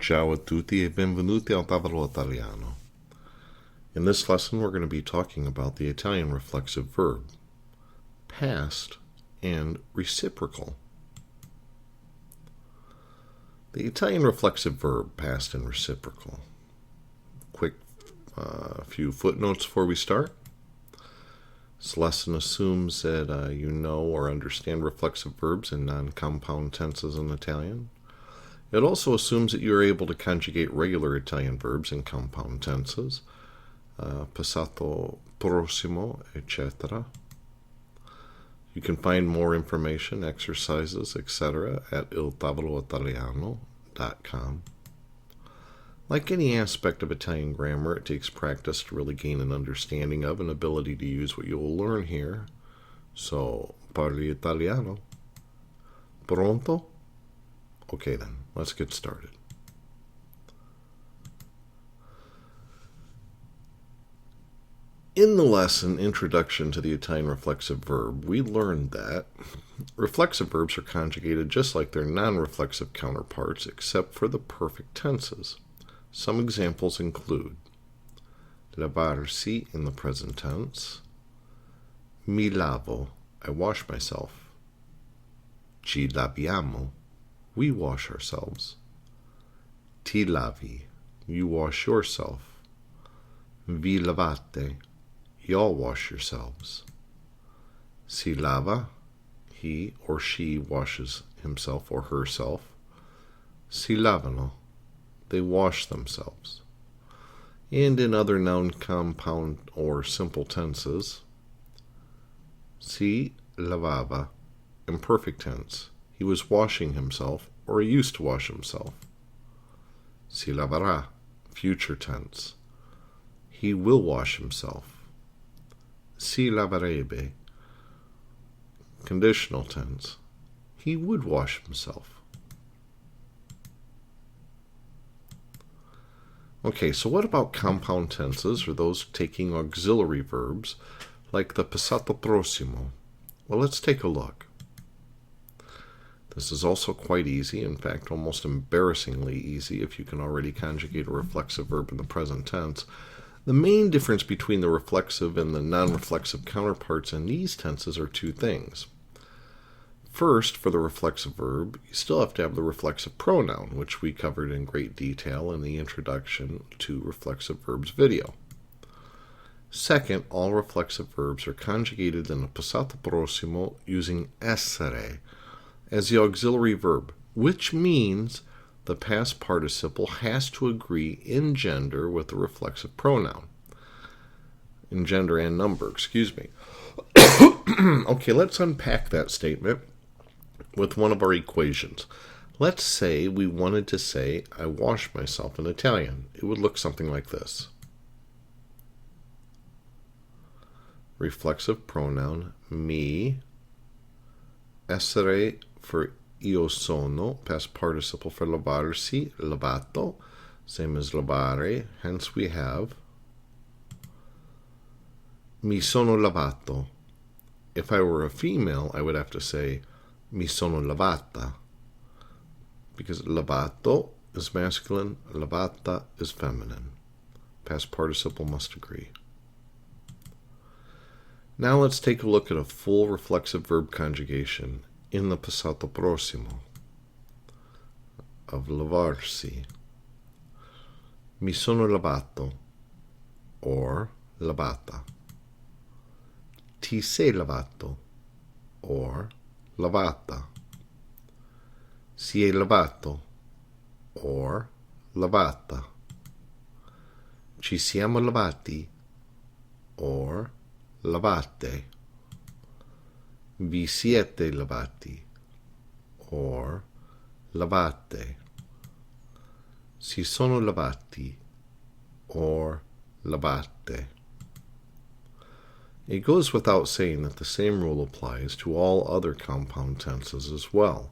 Ciao a tutti e benvenuti al Tavolo Italiano. In this lesson, we're going to be talking about the Italian reflexive verb, past and reciprocal. The Italian reflexive verb, past and reciprocal. Quick few footnotes before we start. This lesson assumes that you know or understand reflexive verbs in non-compound tenses in Italian. It also assumes that you are able to conjugate regular Italian verbs in compound tenses, Passat, prossimo, etc. You can find more information, exercises, etc. at iltavoloitaliano.com. Like any aspect of Italian grammar, it takes practice to really gain an understanding of and ability to use what you will learn here. So, parli italiano? Pronto? Okay then, let's get started. In the lesson, Introduction to the Italian Reflexive Verb, we learned that reflexive verbs are conjugated just like their non-reflexive counterparts, except for the perfect tenses. Some examples include lavarsi in the present tense, mi lavo, I wash myself, ci laviamo, we wash ourselves, ti lavi, you wash yourself, vi lavate, y'all wash yourselves, si lava, he or she washes himself or herself, si lavano, they wash themselves. And in other noun compound or simple tenses, si lavava, imperfect tense, he was washing himself or he used to wash himself. Si lavarà, future tense, he will wash himself. Si lavarebbe, conditional tense, he would wash himself. Okay, so what about compound tenses, or those taking auxiliary verbs, like the passato prossimo? Well, let's take a look. This is also quite easy, in fact, almost embarrassingly easy if you can already conjugate a reflexive verb in the present tense. The main difference between the reflexive and the non-reflexive counterparts in these tenses are two things. First, for the reflexive verb, you still have to have the reflexive pronoun, which we covered in great detail in the Introduction to Reflexive Verbs video. Second, all reflexive verbs are conjugated in the passato prossimo using essere as the auxiliary verb, which means the past participle has to agree in gender with the reflexive pronoun. In gender and number, excuse me. Okay, let's unpack that statement with one of our equations. Let's say we wanted to say, I wash myself in Italian. It would look something like this. Reflexive pronoun, mi, essere for io sono, past participle for lavarsi, lavato, same as lavare, hence we have mi sono lavato. If I were a female, I would have to say mi sono lavata, because lavato is masculine, lavata is feminine. Past participle must agree. Now let's take a look at a full reflexive verb conjugation in the passato prossimo of lavarsi. Mi sono lavato, or lavata. Ti sei lavato, or lavata. Si è lavato, or lavata. Ci siamo lavati, or lavate. Vi siete lavati, or lavate. Si sono lavati, or lavate. It goes without saying that the same rule applies to all other compound tenses as well,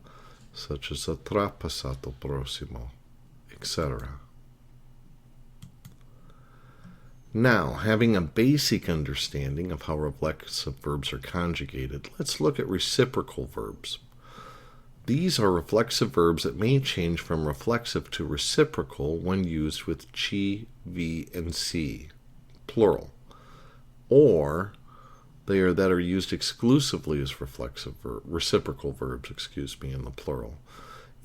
such as the tra passato prossimo, etc. Now, having a basic understanding of how reflexive verbs are conjugated, let's look at reciprocal verbs. These are reflexive verbs that may change from reflexive to reciprocal when used with chi, vi, and si, plural, or they are that are used exclusively as reciprocal verbs, in the plural.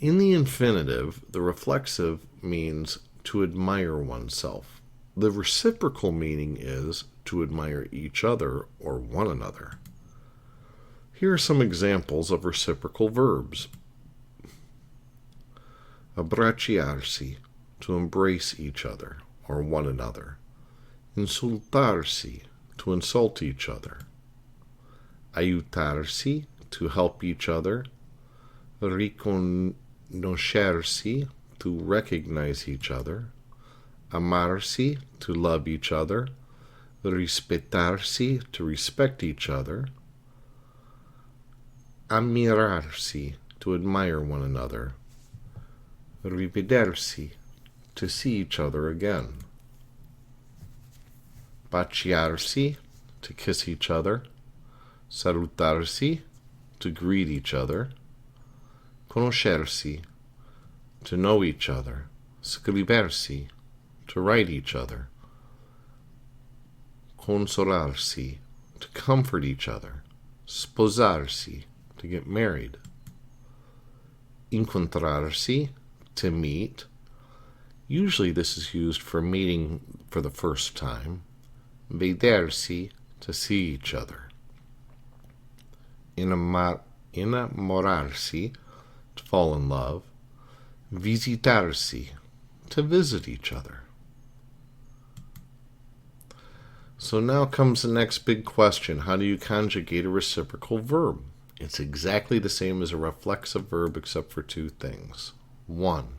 In the infinitive, the reflexive means to admire oneself. The reciprocal meaning is to admire each other or one another. Here are some examples of reciprocal verbs. Abbracciarsi, to embrace each other or one another. Insultarsi, to insult each other. Aiutarsi, to help each other. Riconoscersi, to recognize each other. Amarsi, to love each other. Rispettarsi, to respect each other. Ammirarsi, to admire one another. Rivedersi, to see each other again. Baciarsi, to kiss each other. Salutarsi, to greet each other. Conoscersi, to know each other. Scriversi, to write each other. Consolarsi, to comfort each other. Sposarsi, to get married. Incontrarsi, to meet. Usually this is used for meeting for the first time. Vedersi, to see each other. Innamorarsi, to fall in love. Visitarsi, to visit each other. So now comes the next big question. How do you conjugate a reciprocal verb? It's exactly the same as a reflexive verb except for two things. One,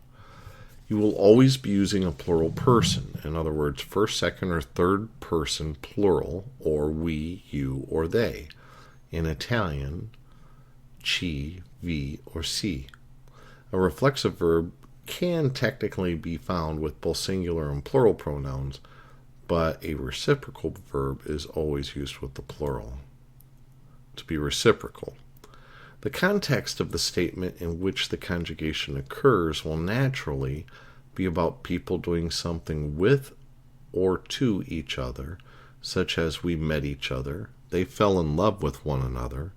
you will always be using a plural person. In other words, first, second, or third person plural, or we, you, or they. In Italian, chi, vi, or si. A reflexive verb can technically be found with both singular and plural pronouns, but a reciprocal verb is always used with the plural. To be reciprocal. The context of the statement in which the conjugation occurs will naturally be about people doing something with or to each other, such as we met each other, they fell in love with one another,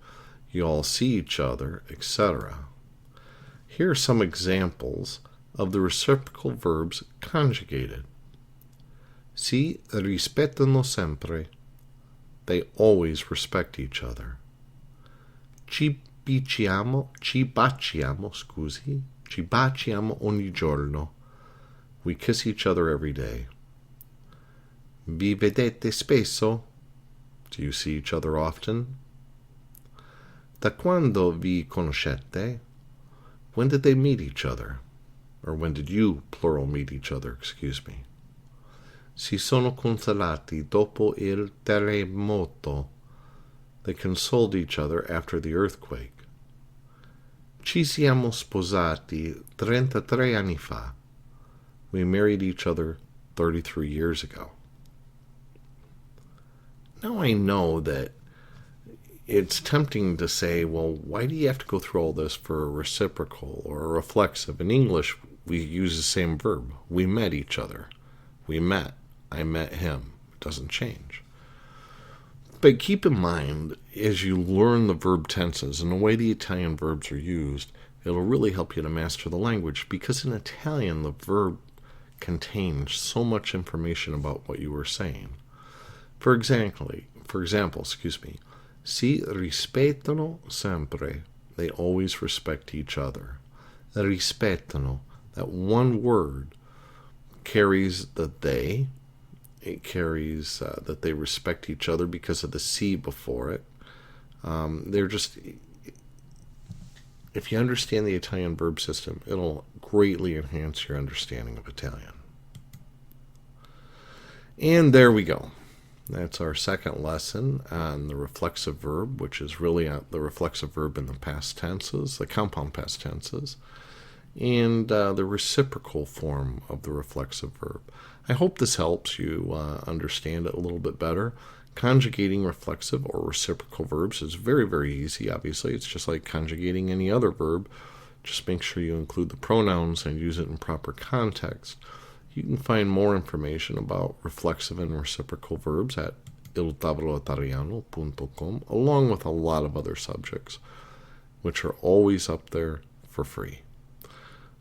you all see each other, etc. Here are some examples of the reciprocal verbs conjugated. Si rispettano sempre. They always respect each other. Ci baciamo ogni giorno. We kiss each other every day. Vi vedete spesso? Do you see each other often? Da quando vi conoscete? When did they meet each other? Or when did you, plural, meet each other, Si sono consolati dopo il terremoto. They consoled each other after the earthquake. Ci siamo sposati 33 anni fa. We married each other 33 years ago. Now I know that it's tempting to say, well, why do you have to go through all this for a reciprocal or a reflexive? In English, we use the same verb. We met each other. We met. I met him. It doesn't change. But keep in mind, as you learn the verb tenses and the way the Italian verbs are used, it'll really help you to master the language, because in Italian, the verb contains so much information about what you were saying. For example, si rispettano sempre. They always respect each other. Rispettano, that one word carries the they. It carries that they respect each other because of the si before it. If you understand the Italian verb system, it'll greatly enhance your understanding of Italian. And there we go. That's our second lesson on the reflexive verb, which is really the reflexive verb in the past tenses, the compound past tenses, and the reciprocal form of the reflexive verb. I hope this helps you understand it a little bit better. Conjugating reflexive or reciprocal verbs is very, very easy, obviously. It's just like conjugating any other verb. Just make sure you include the pronouns and use it in proper context. You can find more information about reflexive and reciprocal verbs at iltavoloitaliano.com, along with a lot of other subjects, which are always up there for free.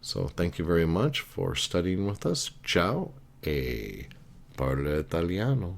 So thank you very much for studying with us. Ciao e parla italiano.